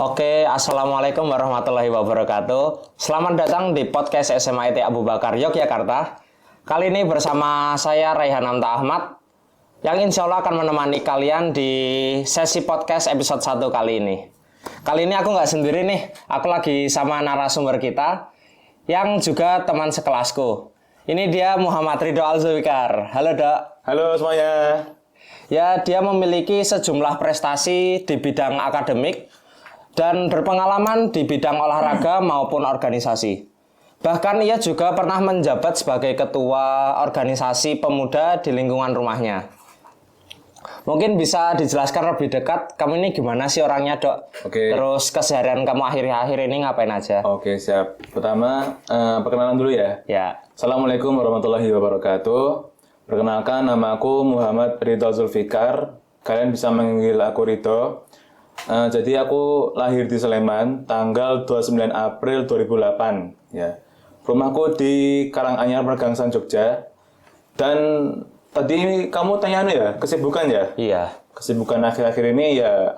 Oke, Assalamualaikum warahmatullahi wabarakatuh. Selamat datang di podcast SMA IT Abu Bakar Yogyakarta. Kali ini bersama saya Raihan Amta Ahmad, yang insya Allah akan menemani kalian di sesi podcast episode 1 kali ini. Kali ini aku nggak sendiri nih, aku lagi sama narasumber kita, yang juga teman sekelasku. Ini dia Muhammad Ridho Al-Zulfikar. Halo Dok. Halo semuanya. Ya, dia memiliki sejumlah prestasi di bidang akademik dan berpengalaman di bidang olahraga maupun organisasi. Bahkan ia juga pernah menjabat sebagai ketua organisasi pemuda di lingkungan rumahnya. Mungkin bisa dijelaskan lebih dekat, kamu ini gimana sih orangnya, Dok? Oke. Terus keseharian kamu akhir-akhir ini ngapain aja? Oke, siap. Pertama, perkenalan dulu ya. Ya. Assalamualaikum warahmatullahi wabarakatuh. Perkenalkan, nama aku Muhammad Ridho Zulfikar. Kalian bisa manggil aku Ridho. Jadi aku lahir di Sleman tanggal 29 April 2008 ya. Rumahku di Karanganyar, Pergangsan, Jogja. Dan tadi kamu tanya ya, kesibukan ya? Iya. Kesibukan akhir-akhir ini ya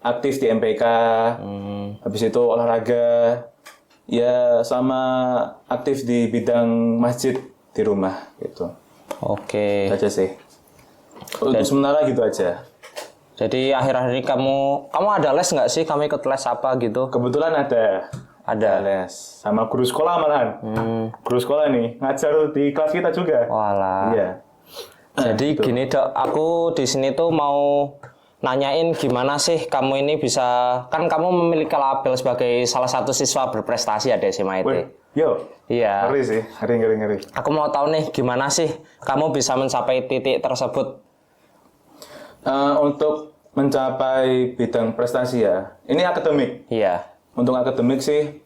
aktif di MPK. Habis itu olahraga. Ya sama aktif di bidang masjid di rumah gitu. Oke. Itu aja sih. Untuk sementara gitu aja. Jadi akhir-akhir ini kamu ada les nggak sih? Kamu ikut les apa gitu? Kebetulan ada les sama guru sekolah malahan. Guru sekolah nih ngajar di kelas kita juga. Walah. Iya. Jadi gitu. gini Dok, aku di sini tuh mau nanyain gimana sih kamu ini bisa, kan kamu memiliki label sebagai salah satu siswa berprestasi ya di SMA IT. Yo. Iya. Ngeri sih, ngeri. Aku mau tahu nih gimana sih kamu bisa mencapai titik tersebut. Untuk mencapai bidang prestasi ya, ini akademik. Iya. Untuk akademik sih,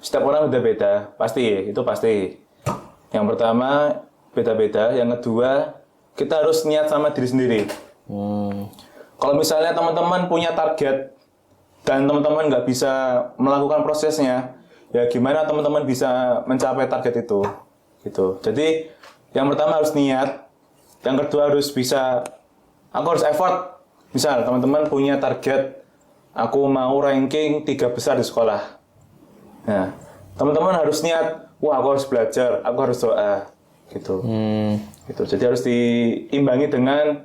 setiap orang beda-beda, itu pasti. Yang pertama, beda-beda. Yang kedua, kita harus niat sama diri sendiri. Kalau misalnya teman-teman punya target, dan teman-teman nggak bisa melakukan prosesnya, ya gimana teman-teman bisa mencapai target itu? Gitu. Jadi, yang pertama harus niat, yang kedua harus bisa, aku harus effort. Misal, teman-teman punya target, aku mau ranking 3 besar di sekolah. Nah, teman-teman harus niat, wah aku harus belajar, aku harus doa, gitu. Gitu. Jadi harus diimbangi dengan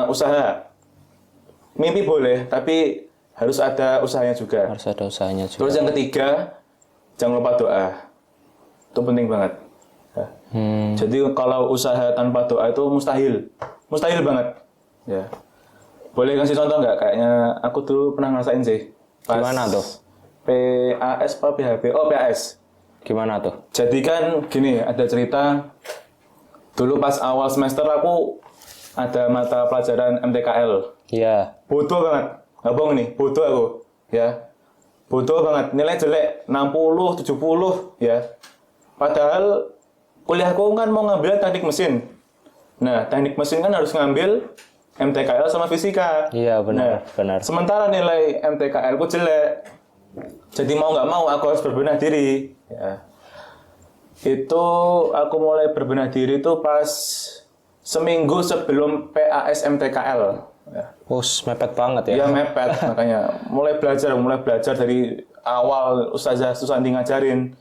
usaha. Mimpi boleh, tapi harus ada usahanya juga. Harus ada usahanya juga. Terus yang ketiga, jangan lupa doa. Itu penting banget. Ya. Jadi kalau usaha tanpa doa itu mustahil banget. Ya. Boleh kasih contoh nggak? Kayaknya aku dulu pernah ngerasain sih. Gimana tuh? PAS apa PHB? Oh, PAS. Gimana tuh? Jadi kan gini, ada cerita. Dulu pas awal semester aku ada mata pelajaran MTKL. Iya. Bodoh banget. Nggak bohong nih, bodoh aku. Ya. Bodoh banget. Nilai jelek, 60, 70. Ya. Padahal kuliahku kan mau ngambil teknik mesin. Nah, teknik mesin kan harus ngambil MTKL sama fisika. Iya, benar. Sementara nilai MTKL ku jelek. Jadi mau nggak mau aku harus berbenah diri. Ya. Itu aku mulai berbenah diri itu pas seminggu sebelum PAS MTKL. Ya. Mepet banget ya. Iya mepet, makanya mulai belajar dari awal Ustazah Susanti ngajarin.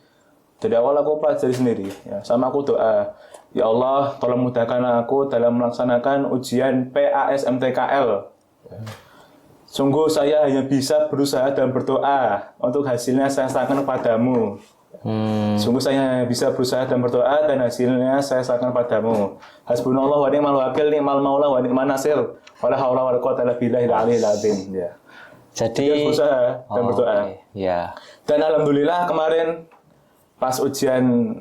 Dari awal aku pelajari sendiri. Ya. Sama aku doa. Ya Allah, tolong mudahkan aku dalam melaksanakan ujian PAS MTKL. Sungguh saya hanya bisa berusaha dan berdoa. Untuk hasilnya saya serahkan padamu. Sungguh saya hanya bisa berusaha dan berdoa dan hasilnya saya serahkan padamu. Hasbunallah wa ni'mal wakil, ni'mal maula wa ni'man nasir. Wala haula wala quwwata illa billahil aliyyil azim. Ya. Jadi berusaha dan berdoa. Ya. Dan alhamdulillah kemarin pas ujian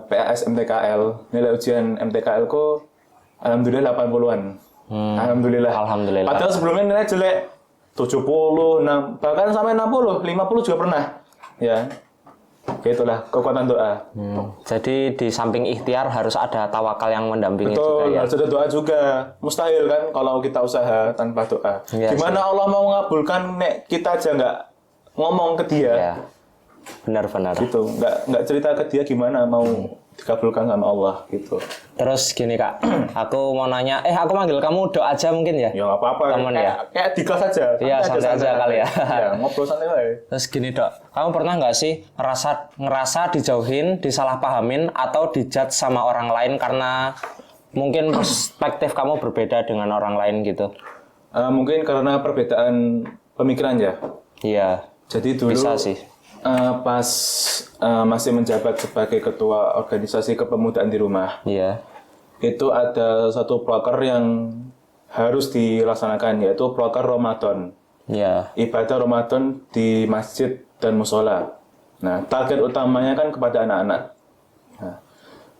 PAS MTKL, nilai ujian MTKL ku alhamdulillah 80-an. Alhamdulillah. Padahal sebelumnya nilai jelek 70, bahkan sampai 60, 50 juga pernah. Ya. Itulah kekuatan doa. Jadi di samping ikhtiar harus ada tawakal yang mendampingi. Betul, juga ya. harus ada doa juga. Mustahil kan kalau kita usaha tanpa doa. Ya, gimana Allah mau mengabulkan nek kita aja nggak ngomong ke dia. Ya. Benar. Gitu, nggak cerita ke dia gimana mau dikabulkan sama Allah gitu. Terus gini Kak, aku mau nanya, aku manggil kamu Dok aja mungkin ya? Ya nggak apa-apa. Temen ya? Kayak di kelas aja. Iya, santai aja kali ya. Ya ngobrol santai aja. Terus gini Dok, kamu pernah nggak sih ngerasa dijauhin, disalahpahamin, atau dijudge sama orang lain karena mungkin perspektif kamu berbeda dengan orang lain gitu? Mungkin karena perbedaan pemikiran ya. Iya. Jadi dulu Bisa sih. Pas masih menjabat sebagai ketua organisasi kepemudaan di rumah, Iya. itu ada satu proker yang harus dilaksanakan, yaitu proker Ramadan. Iya. Ibadah Ramadan di masjid dan musola. Nah, target utamanya kan kepada anak-anak. Nah,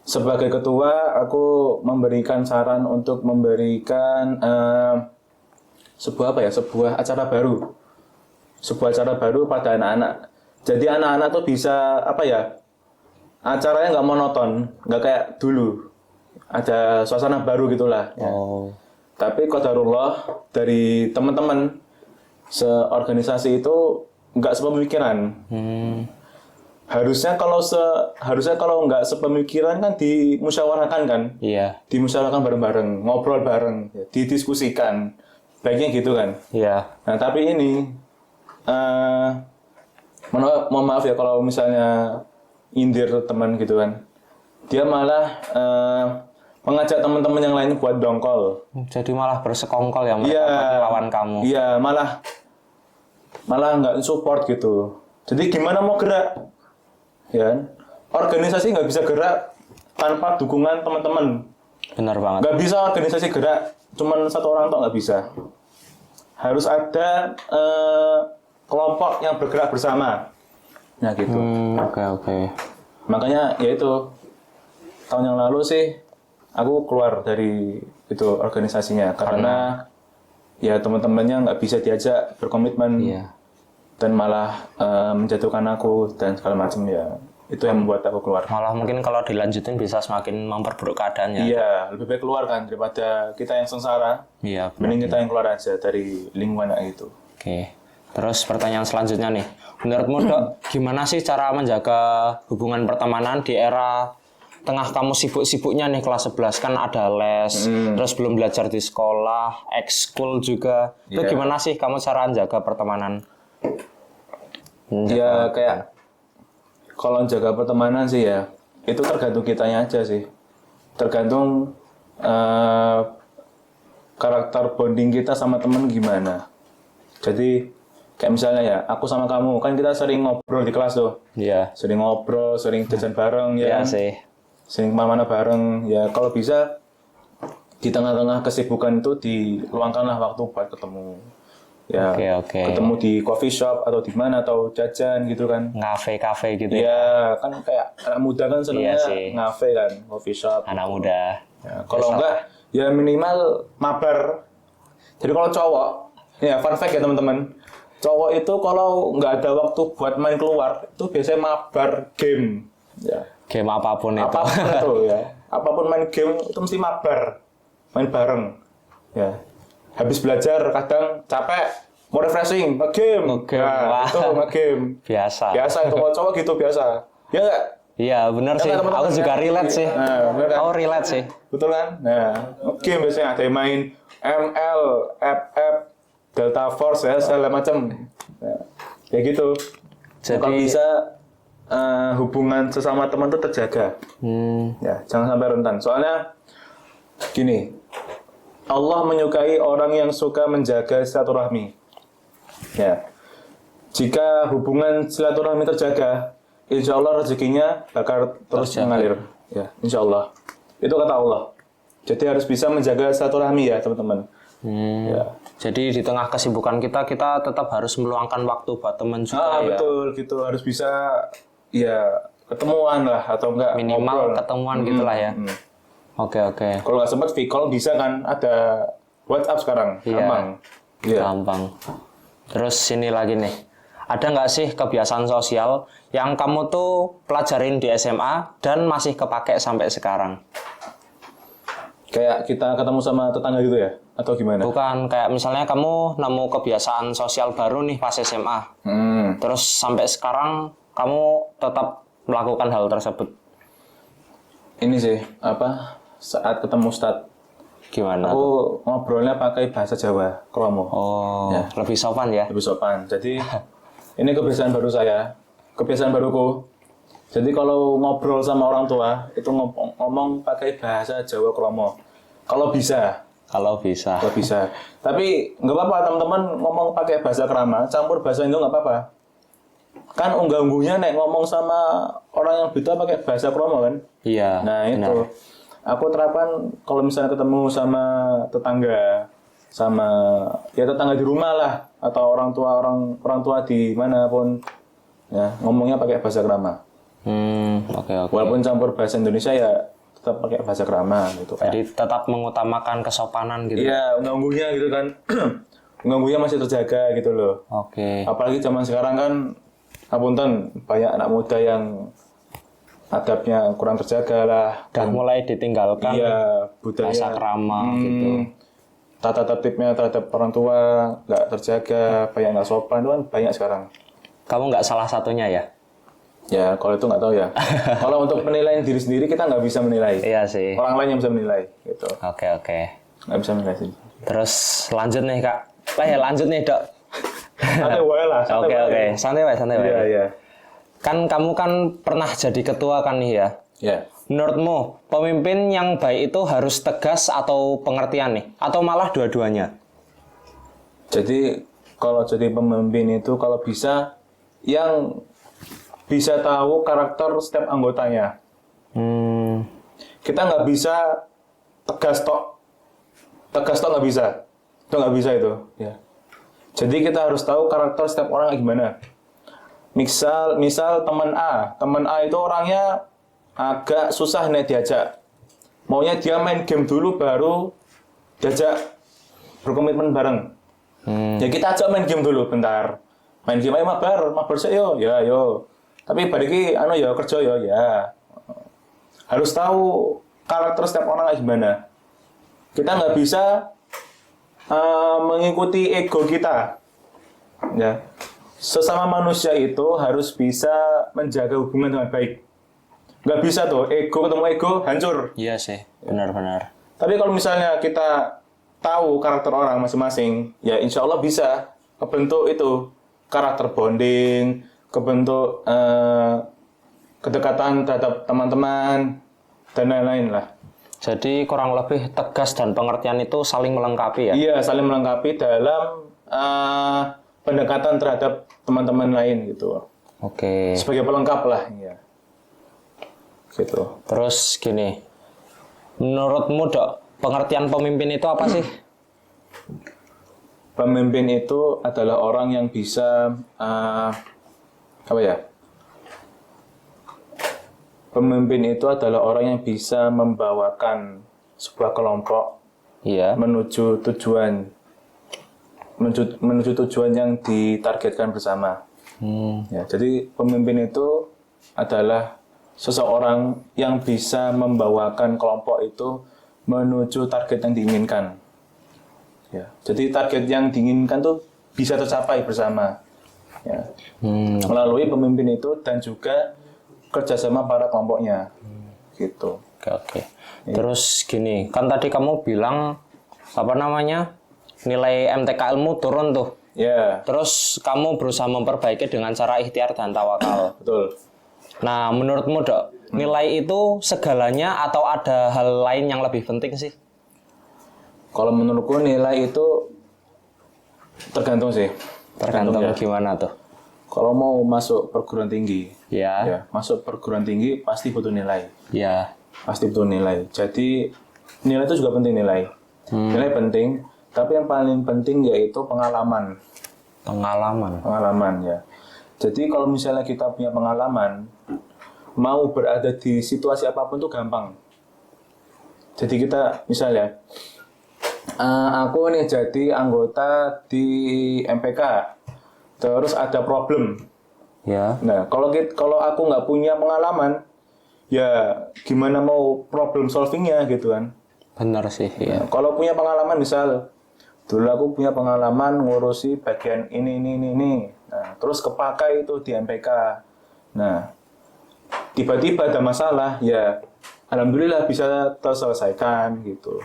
sebagai ketua, aku memberikan saran untuk memberikan sebuah acara baru. Sebuah acara baru pada anak-anak. Jadi anak-anak tuh bisa acaranya nggak monoton, nggak kayak dulu. Ada suasana baru gitulah. Ya. Oh. Tapi qadarullah dari teman-teman seorganisasi itu nggak sepemikiran. Harusnya kalau nggak sepemikiran kan dimusyawarahkan kan. Iya. Dimusyawarahkan bareng-bareng, ngobrol bareng, didiskusikan. Baiknya gitu kan. Iya. Nah, tapi ini mohon maaf ya kalau misalnya indir teman gitu kan. Dia malah mengajak teman-teman yang lain buat dongkol. Jadi malah bersekongkol ya mereka buat lawan kamu. Iya, malah nggak support gitu. Jadi gimana mau gerak? Ya, organisasi nggak bisa gerak tanpa dukungan teman-teman. Benar banget. Nggak bisa organisasi gerak cuman satu orang tok, nggak bisa. Harus ada kelompok yang bergerak bersama. Nah gitu. Oke. Makanya ya itu tahun yang lalu sih aku keluar dari itu organisasinya karena ya teman-temannya nggak bisa diajak berkomitmen. Iya. Dan malah menjatuhkan aku dan segala macam ya. Itu yang membuat aku keluar. Malah mungkin kalau dilanjutin bisa semakin memperburuk keadaannya. Iya, lebih baik keluar kan daripada kita yang sengsara. Iya. Mending kita yang keluar aja dari lingkungan itu. Oke. Terus pertanyaan selanjutnya nih. Menurutmu Dok, gimana sih cara menjaga hubungan pertemanan di era tengah kamu sibuk-sibuknya nih kelas 11 kan ada les, terus belum belajar di sekolah, ekskul juga. Itu gimana sih kamu cara menjaga pertemanan? Ya kayak kalau jaga pertemanan sih ya itu tergantung kitanya aja sih, tergantung karakter bonding kita sama temen gimana. Jadi kayak misalnya ya aku sama kamu kan kita sering ngobrol di kelas tuh. Iya. Sering ngobrol, sering jajan bareng Iya ya, sih. sering kemana-mana bareng ya. Kalau bisa di tengah-tengah kesibukan itu diluangkanlah waktu buat ketemu. Ya, Oke. ketemu di coffee shop atau di mana atau jajan gitu kan. Kafe gitu ya. Ya, kan kayak anak muda kan senengnya Iya sih. ngafe kan, coffee shop. Anak muda. Ya, kalau enggak, ya minimal mabar. Jadi kalau cowok, ya fun fact ya teman-teman, cowok itu kalau nggak ada waktu buat main keluar, itu biasanya mabar game. Ya. Game apapun itu. Apapun itu ya, apapun main game itu mesti mabar, main bareng. Ya. Habis belajar kadang capek, mau refreshing, nge-game. Nah, itu nge-game. Biasa. Biasa itu kalau cowok gitu biasa. Ya enggak? Iya benar sih. teman-teman Aku juga kan? relate sih. Nah, bener kan? Aku relate sih. Betul kan? Nah, game biasanya ada yang main ML, FF, Delta Force ya segala macam. Nah, kayak gitu. Jadi Kalau bisa hubungan sesama teman itu terjaga. Ya, jangan sampai rentan. Soalnya gini, Allah menyukai orang yang suka menjaga silaturahmi. Ya. Jika hubungan silaturahmi terjaga, insya Allah rezekinya bakal terus mengalir. Ya, insya Allah. Itu kata Allah. Jadi harus bisa menjaga silaturahmi ya, teman-teman. Ya. Jadi di tengah kesibukan kita tetap harus meluangkan waktu buat teman juga ya. Betul, gitu. Harus bisa ya ketemuan lah atau enggak Minimal ngobrol. ketemuan gitulah ya. Oke. Kalau nggak sempat V-call bisa kan, ada WhatsApp sekarang, Iya. gampang. Iya. Gampang. Terus sini lagi nih. Ada nggak sih kebiasaan sosial yang kamu tuh pelajarin di SMA dan masih kepake sampai sekarang? Kayak kita ketemu sama tetangga gitu ya? Atau gimana? Bukan, kayak misalnya kamu nemu kebiasaan sosial baru nih pas SMA. Terus sampai sekarang kamu tetap melakukan hal tersebut. ini sih saat ketemu Ustadz Gimana? aku ngobrolnya pakai bahasa Jawa kromo. Oh, Ya. lebih sopan ya? Lebih sopan. Jadi ini kebiasaan baru saya, kebiasaan baruku. Jadi kalau ngobrol sama orang tua itu ngomong pakai bahasa Jawa kromo. Kalau bisa. Kalau bisa. Kalau bisa. Tapi nggak apa-apa teman-teman ngomong pakai bahasa Krama, campur bahasa Indo nggak apa-apa. Kan unggah-ungguhnya nek ngomong sama orang yang beda pakai bahasa kromo kan. Iya. Nah benar. itu. Aku terapkan kalau misalnya ketemu sama tetangga, sama ya tetangga di rumah lah, atau orang tua di mana pun, ya ngomongnya pakai bahasa Krama. Oke oke. Walaupun campur bahasa Indonesia ya tetap pakai bahasa Krama gitu kan. Jadi tetap mengutamakan kesopanan gitu. Iya, unggah-ungguhnya gitu kan. Unggah-ungguhnya masih terjaga gitu loh. Oke. Apalagi zaman sekarang kan, apunten, banyak anak muda yang adabnya kurang terjaga lah. Udah mulai ditinggalkan Iya, budaya. bahasa krama gitu. Tata tertibnya terhadap orang tua nggak terjaga, banyak nggak sopan, itu kan banyak sekarang. Kamu nggak salah satunya ya? Ya, kalau itu nggak tahu ya. Kalau untuk penilaian diri sendiri kita nggak bisa menilai. Iya sih. Orang lain yang bisa menilai, gitu. Oke oke. Nggak bisa menilai sih. Terus lanjut nih kak. Lanjut nih dok. Santai wae lah. Oke oke. Santai wae santai wae. Iya, iya. Kan kamu kan pernah jadi ketua kan nih ya. Ya. Menurutmu pemimpin yang baik itu harus tegas atau pengertian nih? Atau malah dua-duanya? Jadi kalau jadi pemimpin itu kalau bisa yang bisa tahu karakter setiap anggotanya. Kita nggak bisa tegas tok nggak bisa. Itu nggak bisa itu. Ya. Jadi kita harus tahu karakter setiap orang gimana. Misal teman A itu orangnya agak susah nih diajak. Maunya dia main game dulu baru diajak berkomitmen bareng. Ya kita ajak main game dulu bentar. Main game ayo mabar sih yo. Ya yo. Tapi balik ya kerja yo ya. Harus tahu karakter setiap orang gimana. Kita nggak bisa mengikuti ego kita. Ya. Sesama manusia itu harus bisa menjaga hubungan dengan baik. Nggak bisa tuh, ego ketemu ego, hancur. Iya sih, benar-benar. Tapi kalau misalnya kita tahu karakter orang masing-masing, ya insya Allah bisa kebentuk itu. Karakter bonding, kebentuk kedekatan terhadap teman-teman, dan lain-lain lah. Jadi kurang lebih tegas dan pengertian itu saling melengkapi ya? Iya, saling melengkapi dalam pendekatan terhadap teman-teman lain gitu. Oke. Sebagai pelengkap lah, ya. Gitu. Terus gini, menurutmu dok, pengertian pemimpin itu apa sih? Pemimpin itu adalah orang yang bisa Pemimpin itu adalah orang yang bisa membawakan sebuah kelompok Iya. menuju tujuan yang ditargetkan bersama. Ya, jadi pemimpin itu adalah seseorang yang bisa membawakan kelompok itu menuju target yang diinginkan. Ya, jadi target yang diinginkan tuh bisa tercapai bersama. Ya, melalui pemimpin itu dan juga kerjasama para kelompoknya. Gitu. Oke oke. Terus gini, kan tadi kamu bilang nilai MTK ilmu turun tuh. Ya, Terus kamu berusaha memperbaiki dengan cara ikhtiar dan tawakal. betul. Nah, menurutmu dok, nilai itu segalanya atau ada hal lain yang lebih penting sih? Kalau menurutku nilai itu tergantung sih. Tergantung ya. gimana tuh? Kalau mau masuk perguruan tinggi, Ya, masuk perguruan tinggi pasti butuh nilai. ya. Pasti butuh nilai. Jadi nilai itu juga penting nilai. Nilai penting, tapi yang paling penting yaitu pengalaman. Pengalaman ya. Jadi kalau misalnya kita punya pengalaman, mau berada di situasi apapun itu gampang. Jadi kita misalnya, aku nih jadi anggota di MPK, terus ada problem. Ya. Nah, kalau aku nggak punya pengalaman, ya gimana mau problem solvingnya gitu kan? Benar sih. Nah, Ya. kalau punya pengalaman misal, dulu aku punya pengalaman ngurusi bagian ini. Nah, terus kepakai itu di MPK. Nah, tiba-tiba ada masalah, ya alhamdulillah bisa terselesaikan gitu.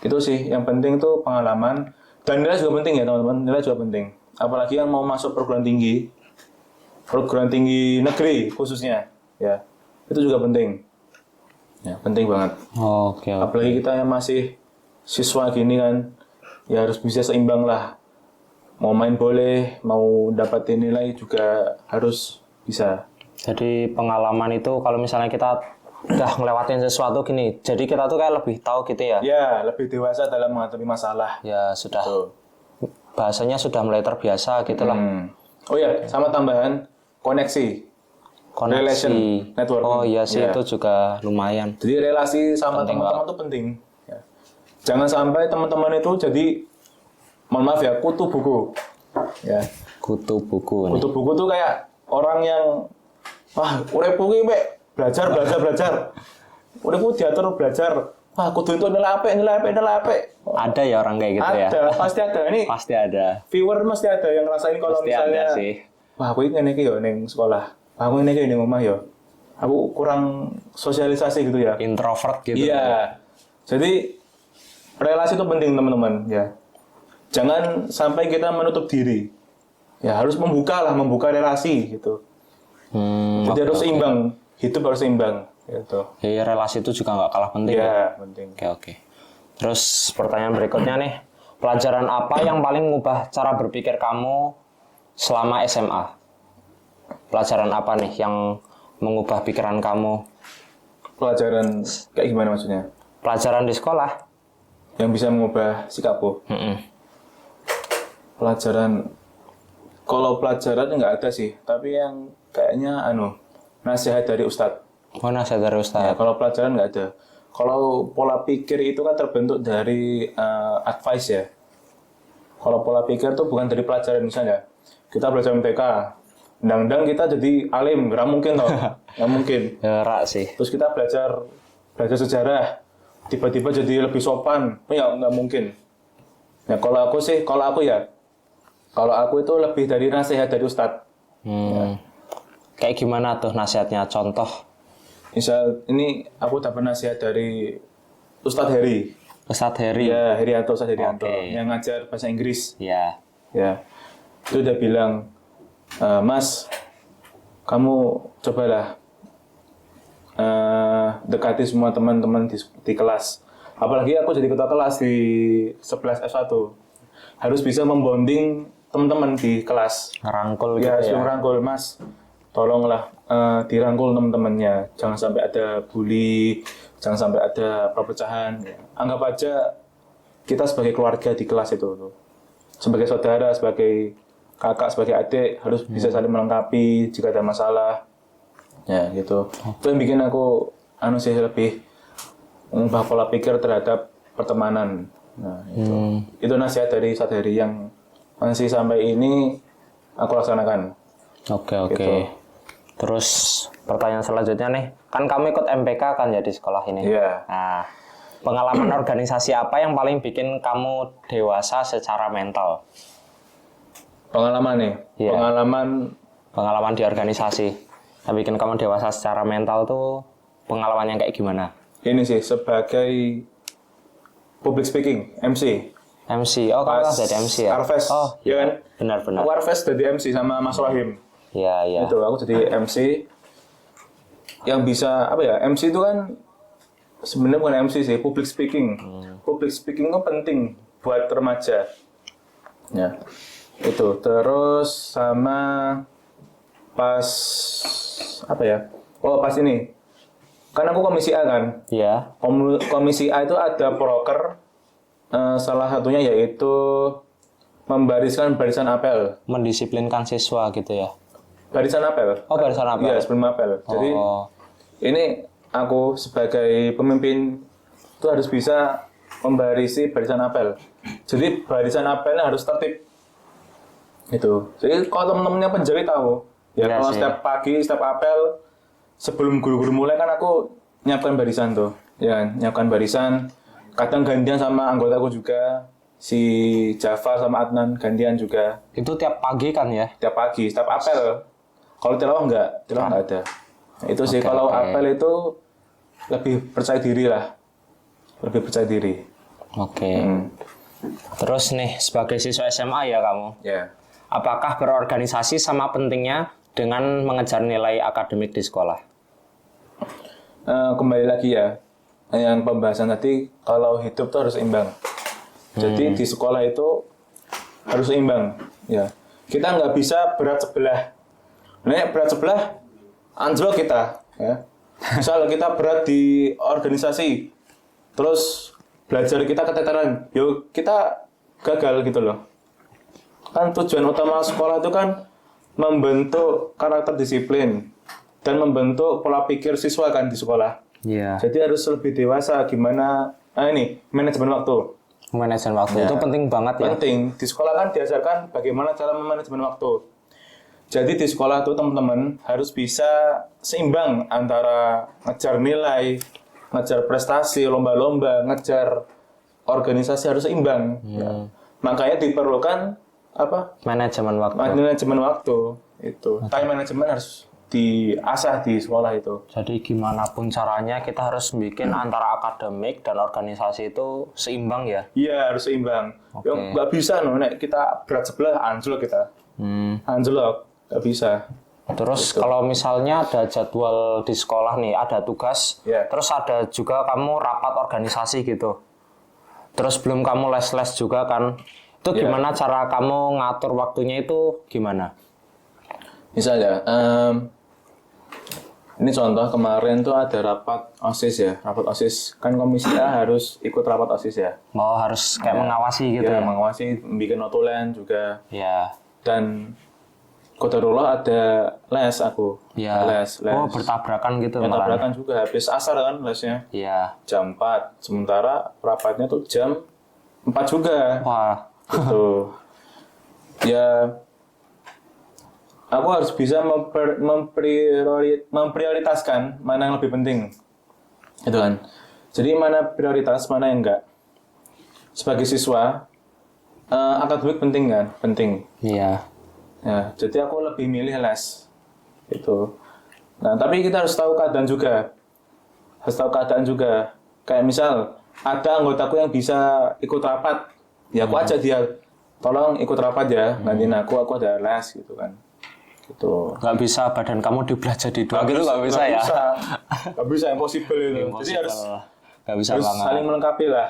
Itu sih yang penting tuh pengalaman dan nilai juga penting ya teman-teman, nilai juga penting. Apalagi yang mau masuk perguruan tinggi negeri khususnya, ya itu juga penting. Ya penting banget. Oke. Apalagi kita yang masih siswa gini kan, ya harus bisa seimbang lah. Mau main boleh, mau dapatin nilai juga harus bisa. Jadi pengalaman itu kalau misalnya kita udah ngelewatin sesuatu gini, jadi kita tuh kayak lebih tahu gitu ya. Ya, lebih dewasa dalam menghadapi masalah. Ya sudah, Tuh. bahasanya sudah mulai terbiasa gitulah. Oh ya, sama tambahan koneksi. Relation, networking. Oh iya sih, Ya. itu juga lumayan. Jadi relasi sama teman-teman itu penting. Ya. Jangan sampai teman-teman itu jadi, mohon maaf ya, kutu buku. Ya. Kutu buku nih. Kutu buku tuh kayak orang yang, wah, urip kuwi mek belajar. Uripku diatur belajar. Wah, kudu itu nilai apik. Ada ya orang kayak gitu ya? Ada, pasti ada. Ini Pasti ada. viewer mesti ada yang ngerasain kalau Pasti misalnya, ada sih. wah, aku ini iki yo ning sekolah. Aku ini iki ning omah yo. Aku kurang sosialisasi gitu ya. Introvert gitu. Iya. Jadi relasi itu penting teman-teman ya. Jangan sampai kita menutup diri. Ya harus membuka relasi gitu. Jadi harus seimbang. Hidup harus seimbang gitu. Jadi relasi itu juga nggak kalah penting. Iya, penting. Oke. Terus pertanyaan berikutnya nih. Pelajaran apa yang paling mengubah cara berpikir kamu selama SMA? Pelajaran apa nih yang mengubah pikiran kamu? Pelajaran kayak gimana maksudnya? Pelajaran di sekolah? Yang bisa mengubah sikapku. Pelajaran, kalau pelajaran nggak ada sih, tapi yang kayaknya nasihat dari ustadz. Oh, nasihat dari Ya, Ustaz. kalau pelajaran nggak ada. Kalau pola pikir itu kan terbentuk dari advice ya. Kalau pola pikir itu bukan dari pelajaran, misalnya kita belajar MTK, undang-undang kita jadi alim, nggak mungkin toh, nggak mungkin. Ya, rak sih. Terus kita belajar sejarah, tiba-tiba jadi lebih sopan, ya nggak mungkin. Ya kalau aku itu lebih dari nasihat dari ustadz. Kayak gimana tuh nasihatnya? Contoh. Misal ini aku dapat nasihat dari Ustadz Heri. Ustadz Heri. Ya, Ustadz Herianto Oke. yang ngajar bahasa Inggris. Ya. Ya, itu udah bilang, Mas, kamu cobalah dekati semua teman-teman di kelas. Apalagi aku jadi ketua kelas di 11 S1. Harus bisa membonding teman-teman di kelas. Ngerangkul Ya, gitu ya. rangkul, Mas. Tolonglah dirangkul teman-temannya. Jangan sampai ada bully, jangan sampai ada perpecahan. Ya. Anggap aja kita sebagai keluarga di kelas itu. Sebagai saudara, sebagai kakak, sebagai adik, harus bisa saling melengkapi jika ada masalah. Ya, gitu. Itu yang bikin aku sih lebih mengubah pola pikir terhadap pertemanan. Nah, itu nasihat dari Ustadz Heri yang masih sampai ini aku laksanakan. Oke. Gitu. Terus pertanyaan selanjutnya nih, kan kamu ikut MPK kan ya di sekolah ini. Iya. Nah, pengalaman organisasi apa yang paling bikin kamu dewasa secara mental? Pengalaman nih. Iya. Pengalaman Di organisasi. Yang bikin kamu dewasa secara mental tuh pengalaman yang kayak gimana? ini sih sebagai public speaking, MC. MC. Oh, kamu kan jadi MC ya? Arfes. Oh, Iya kan? benar. Aku Arfes jadi MC sama Mas Rahim. Iya. Itu aku jadi MC yang bisa MC itu kan sebenarnya bukan MC sih, public speaking. Public speaking itu penting buat remaja. Ya. Itu terus sama pas pas ini. Kan aku komisi A kan. Iya. Komisi A itu ada proker, salah satunya yaitu membariskan barisan apel. Mendisiplinkan siswa gitu ya. Barisan apel. Oh, barisan apel. Iya, sebelum apel. Jadi ini aku sebagai pemimpin itu harus bisa membarisi barisan apel. Jadi barisan apelnya harus tertib. Gitu. Jadi kalau teman-temannya penjari tahu, ya Iya kalau sih. setiap pagi, setiap apel, sebelum guru-guru mulai kan aku nyiapkan barisan tuh. Ya, nyiapkan barisan. Kadang gantian sama anggotaku juga. Si Java sama Adnan gantian juga. Itu tiap pagi kan ya? Tiap pagi, setiap apel. Kalau tilawah enggak ada. Nah, itu sih kalau apel itu lebih percaya diri lah. Lebih percaya diri. Oke. Terus nih sebagai siswa SMA ya kamu, Ya. apakah berorganisasi sama pentingnya dengan mengejar nilai akademik di sekolah? Kembali lagi ya, yang pembahasan tadi, kalau hidup tuh harus imbang. Jadi di sekolah itu harus imbang. Ya, kita nggak bisa berat sebelah. Nek berat sebelah, anjlok kita. Ya. Misal kita berat di organisasi, terus belajar kita keteteran, yuk kita gagal gitu loh. Kan tujuan utama sekolah itu kan membentuk karakter disiplin dan membentuk pola pikir siswa kan di sekolah. Iya. Jadi harus lebih dewasa gimana ini manajemen waktu. Manajemen waktu Ya. itu penting banget ya. Penting. Di sekolah kan diajarkan bagaimana cara memanajemen waktu. Jadi di sekolah tuh teman-teman harus bisa seimbang antara ngejar nilai, ngejar prestasi, lomba-lomba, ngejar organisasi harus seimbang. Ya. Makanya diperlukan apa? Manajemen waktu. Manajemen waktu itu. Time management harus diasah di sekolah itu. Jadi gimana pun caranya kita harus bikin antara akademik dan organisasi itu seimbang ya. Iya harus seimbang. Oke. Nggak bisa no, nek kita berat sebelah anjlok kita. Anjlok nggak bisa. Terus kalau misalnya ada jadwal di sekolah nih, ada tugas, Iya. terus ada juga kamu rapat organisasi gitu. Terus belum kamu les-les juga kan. Itu Iya. gimana cara kamu ngatur waktunya itu gimana? Misalnya, ini contoh kemarin tuh ada rapat OSIS ya, rapat OSIS kan komisi A harus ikut rapat OSIS ya. Mau harus kayak mengawasi gitu Ya, ya? mengawasi, bikin notulen juga. Ya. Dan qadarullah ada les aku. Ya. Les. Oh, bertabrakan gitu Ya, malah. tabrakan juga habis asar kan lesnya. Iya. Jam 4, sementara rapatnya tuh jam 4 juga. Wah. Gitu. Ya, aku harus bisa memprioritaskan mana yang lebih penting. Itu kan. Jadi mana prioritas, mana yang enggak. Sebagai siswa, akademik penting kan? Penting. Iya. Ya, jadi aku lebih milih les. Itu. Nah, tapi kita harus tahu keadaan juga. Harus tahu keadaan juga. Kayak misal, ada anggotaku yang bisa ikut rapat. Ya, aku ajak dia, tolong ikut rapat ya, gantiin aku ada les gitu kan. Gitu. Nggak bisa badan kamu dibelah jadi dua gitu nggak bisa ya? Nggak bisa, impossible itu. Jadi harus nggak bisa harus banget. saling melengkapi lah.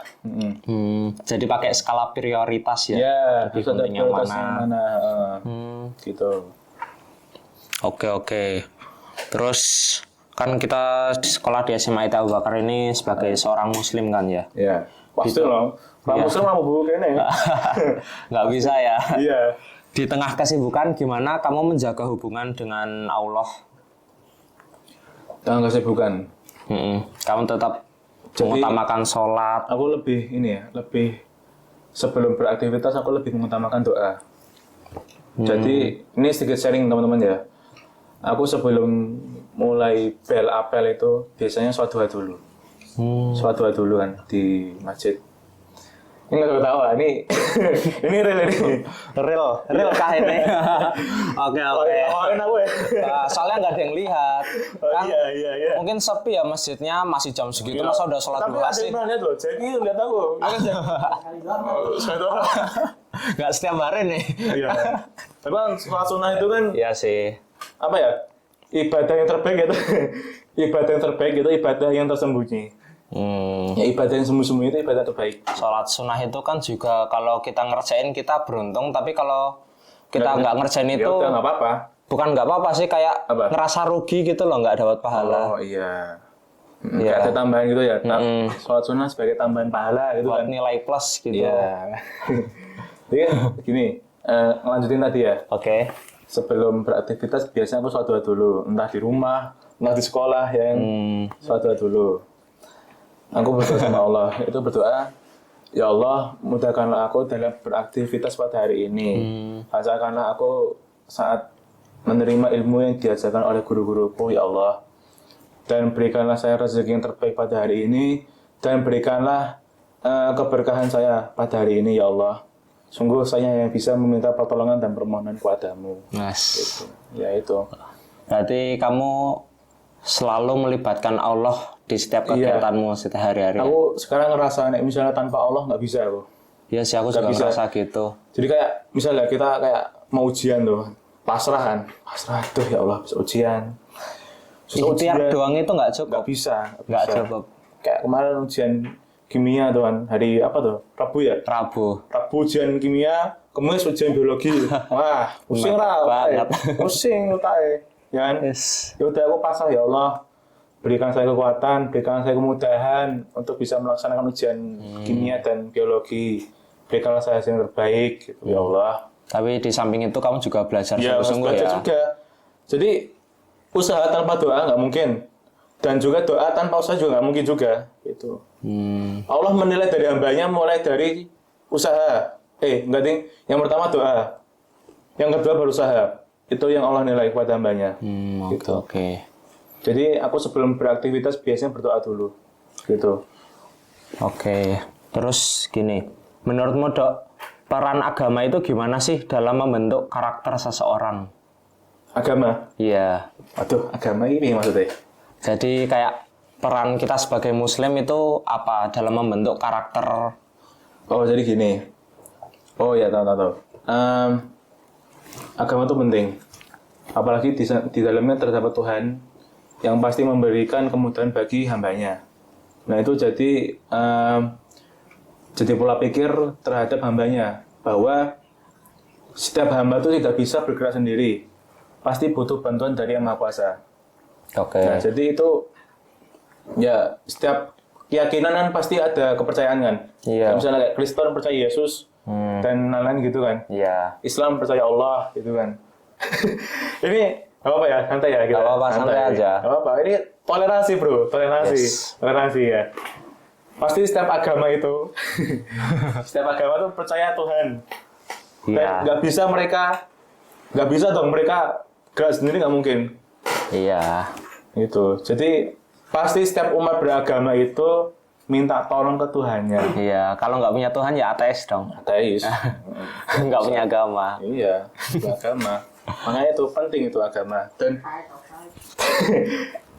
Jadi pakai skala prioritas ya? Ya, Lebih harus ada penting yang prioritas mana? yang mana. Gitu. Oke. Terus kan kita di sekolah di SMA IT Abu Bakar ini sebagai seorang muslim kan ya? Ya, pasti loh. Pak Muslim mau buku kene. Nggak bisa ya? Iya. Di tengah kesibukan gimana kamu menjaga hubungan dengan Allah? Jangan kesibukan. Kamu tetap mengutamakan sholat. Aku lebih ini ya, lebih sebelum beraktivitas aku lebih mengutamakan doa. Jadi ini sedikit sharing teman-teman ya. Aku sebelum mulai bel apel itu biasanya sholat duha dulu. Sholat duha dulu kan di masjid. Ini nggak ketawa, ini ini real ini. Real kah ini? Oke. Awain aku ya. Nah, soalnya nggak ada yang lihat. Kan Iya. mungkin sepi ya masjidnya, masih jam segitu masa udah sholat Tapi duha ada sih? yang pernah lihat loh, jadi lihat aku. Nggak setiap hari nih. Iya. Tapi kan sholat sunnah itu kan Iya sih. apa ya? Ibadah yang terbaik itu. Ibadah yang terbaik itu ibadah yang tersembunyi. Ya ibadah yang sembunyi-sembunyi itu ibadah terbaik. Sholat sunnah itu kan juga kalau kita ngerjain kita beruntung, tapi kalau kita nggak ngerjain Ya itu udah nggak apa-apa. bukan nggak apa-apa sih, kayak Apa? ngerasa rugi gitu loh, nggak dapat pahala. Oh iya. Iya. Kayak ada tambahan gitu ya. Sholat sunnah sebagai tambahan pahala gitu Buat kan. nilai plus gitu. Iya. Jadi gini, ngelanjutin tadi ya. Oke. Sebelum beraktivitas biasanya aku sholat duha dulu, entah di rumah, entah di sekolah yang sholat duha dulu. Aku berdoa sama Allah, itu berdoa, ya Allah mudahkanlah aku dalam beraktivitas pada hari ini. Lancarkanlah aku saat menerima ilmu yang diajarkan oleh guru-guruku, ya Allah. Dan berikanlah saya rezeki yang terbaik pada hari ini, dan berikanlah keberkahan saya pada hari ini, ya Allah. Sungguh saya yang bisa meminta pertolongan dan permohonan kepadamu. Mas. Gitu. Ya itu. Berarti kamu selalu melibatkan Allah di setiap kegiatanmu setiap hari-hari. Aku sekarang ngerasa nek misalnya tanpa Allah nggak bisa aku. Ya sih, aku juga ngerasa gitu. Jadi kayak misalnya kita kayak mau ujian tuh, pasrah tuh ya Allah bisa ujian. Ikhtiar doang itu nggak cukup. Nggak bisa. Nggak cukup. Kayak kemarin ujian kimia tuh kan, hari apa tuh? Rabu ya? Rabu Ujian kimia, Kamis ujian biologi. Wah, pusing lah. Pusing otaknya. Ya kan? Yes. Ya udah aku pasrah ya Allah. Berikan saya kekuatan, berikan saya kemudahan untuk bisa melaksanakan ujian kimia dan biologi. Berikanlah saya hasil yang terbaik, gitu, ya Allah. Tapi di samping itu kamu juga belajar Ya, sungguh-sungguh belajar ya. juga. Jadi usaha tanpa doa nggak mungkin, dan juga doa tanpa usaha juga nggak mungkin juga. Gitu. Allah menilai dari hambanya mulai dari usaha. Enggak ding. Yang pertama doa, yang kedua berusaha. Itu yang Allah nilai kepada hambanya. Gitu. Oke. Jadi aku sebelum beraktivitas biasanya berdoa dulu, gitu. Oke. Terus gini, menurutmu Dok, peran agama itu gimana sih dalam membentuk karakter seseorang? Agama? Iya. Aduh, agama ini maksudnya? Jadi kayak peran kita sebagai Muslim itu apa dalam membentuk karakter? Oh jadi gini. Oh ya tahu. Agama itu penting. Apalagi di dalamnya terdapat Tuhan yang pasti memberikan kemudahan bagi hambanya. Nah itu jadi pola pikir terhadap hambanya bahwa setiap hamba itu tidak bisa bergerak sendiri, pasti butuh bantuan dari Yang Maha Kuasa. Oke. Nah jadi itu ya setiap keyakinan kan pasti ada kepercayaan kan. Iya. Misalnya kayak Kristen percaya Yesus dan lain-lain gitu kan. Iya. Islam percaya Allah gitu kan. Ini apa ya, santai ya kita. Apa-apa, santai aja. Apa-apa, ini toleransi bro, toleransi. Yes. Toleransi ya. Pasti setiap agama itu, setiap agama itu percaya Tuhan. Iya. Nggak bisa dong mereka gerak sendiri, nggak mungkin. Iya. Gitu. Jadi pasti setiap umat beragama itu minta tolong ke Tuhannya. Iya. Kalau nggak punya Tuhan ya ateis dong. Ateis. Nggak punya agama. Iya, agama. Makanya itu penting itu agama. Dan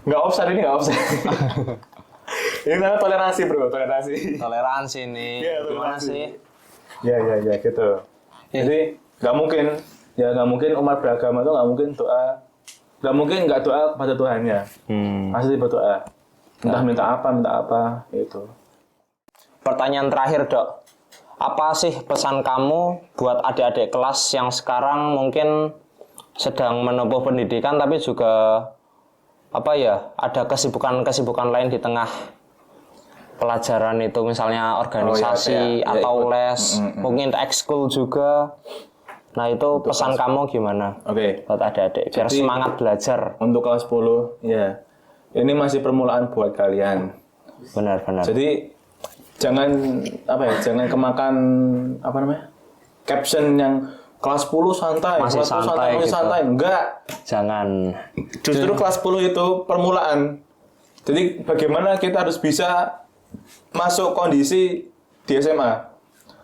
nggak offside ini nggak offside. Ini namanya toleransi bro, toleransi. Toleransi nih. Iya, Gimana toleransi. sih? Ya gitu. Jadi nggak mungkin umat beragama itu nggak mungkin nggak doa kepada Tuhannya. Pasti berdoa. Entah minta apa itu. Pertanyaan terakhir Dok. Apa sih pesan kamu buat adik-adik kelas yang sekarang mungkin sedang menempuh pendidikan tapi juga ada kesibukan lain di tengah pelajaran itu, misalnya organisasi atau les, mungkin ekskul juga. Nah itu untuk pesan kamu gimana? Oke. Buat adik-adik biar semangat belajar. Untuk kelas 10 ya. Ini masih permulaan buat kalian. Benar. Jadi jangan kemakan caption yang kelas 10 santai, masih kelas 10 santai gitu. Enggak. Jangan. Justru kelas 10 itu permulaan. Jadi bagaimana kita harus bisa masuk kondisi di SMA.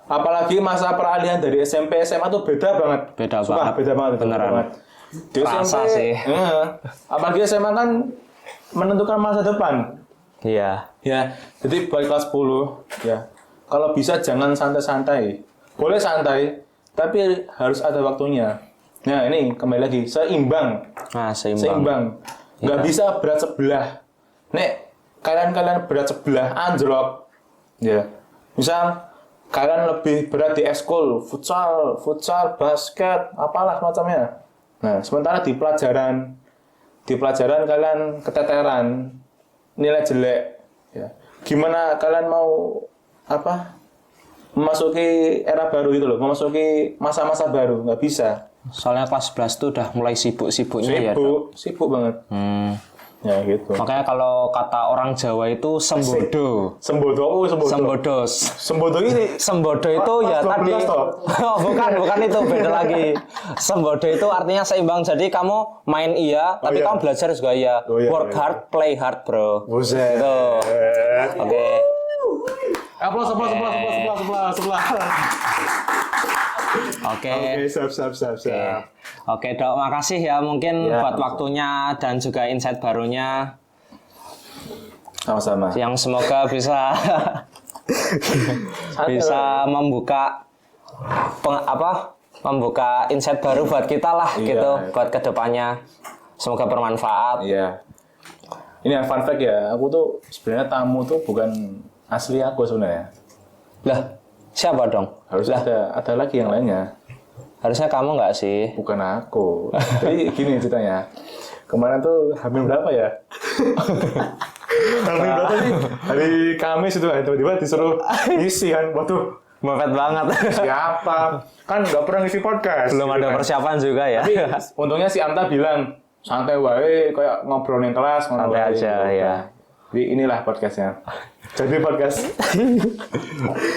Apalagi masa peralihan dari SMP SMA tuh beda banget. Beda banget. Beneran. Di Rasa SMP, sih. apalagi SMA kan menentukan masa depan. Iya. Ya, jadi buat kelas 10 ya. Kalau bisa jangan santai-santai. Boleh santai, tapi harus ada waktunya. Nah, ini kembali lagi seimbang. Nah, seimbang. Nggak bisa berat sebelah. Nek kalian berat sebelah anjlok. Ya. Misal kalian lebih berat di ekskul, futsal, basket, apalah macamnya. Nah, sementara di pelajaran kalian keteteran, nilai jelek, ya. Gimana kalian mau memasuki era baru itu loh, memasuki masa-masa baru, nggak bisa. Soalnya kelas 11 tuh udah mulai sibuk-sibuknya ya. Sibuk banget. Ya gitu. Makanya kalau kata orang Jawa itu sembodo. Sembodo ini. Sembodo itu ya tadi. Oh, bukan itu, beda lagi. Sembodo itu artinya seimbang. Jadi kamu main tapi kamu belajar juga iya. Work hard, play hard, bro. Buset. Gitu. Oke. Aplaus. Oke. Oke, siap. Oke, Dok, makasih ya mungkin Ya, buat waktunya dan juga insight barunya Sama-sama. yang semoga bisa bisa membuka membuka insight baru buat kita lah Iya. gitu buat kedepannya. Semoga bermanfaat. Iya. Ini ya, fun fact ya, aku tuh sebenarnya tamu tuh bukan asli aku sebenarnya. Lah, siapa dong? Harus ada lagi yang lainnya. Harusnya kamu nggak sih? Bukan aku. Jadi gini ceritanya. Kemarin tuh hamil berapa ya? Hamil berapa sih? Hari Kamis itu tiba-tiba disuruh ngisi kan. Waduh, Mepet banget. siapa? Kan nggak pernah ngisi podcast. Belum gitu ada kan. persiapan juga ya. Tapi untungnya si Anta bilang santai wae kayak ngobrolin kelas ngono Santai wae, aja, gitu. ya. Jadi inilah podcastnya. Jadi podcast.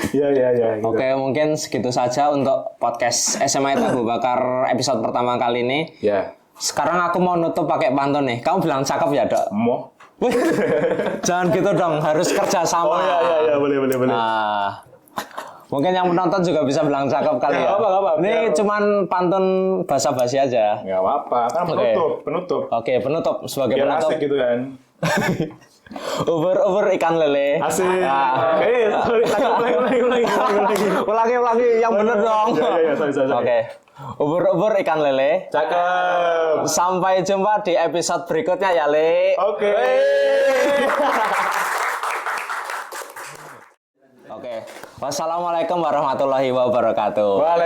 Iya. Gitu. Oke, mungkin segitu saja untuk podcast SMA Abu Bakar episode pertama kali ini. Ya. Sekarang aku mau nutup pakai pantun nih. Kamu bilang cakep ya, Dok? Mau? Wih, jangan gitu dong, harus kerja sama. Oh iya boleh. Nah, mungkin yang menonton juga bisa bilang cakep kali ya. Nggak apa-apa. Ini Biar- cuman pantun basa-basi aja. Nggak apa-apa, kan Oke. penutup. Oke, penutup sebagai Biar penutup. asik gitu kan. Ubur ikan lele. Asik. Ah. Ulangi. Ulangi yang bener dong. Iya, sorry. Oke. Ubur ikan lele. Cakep. Sampai jumpa di episode berikutnya ya, Le. Oke. Oke. Wassalamualaikum warahmatullahi wabarakatuh.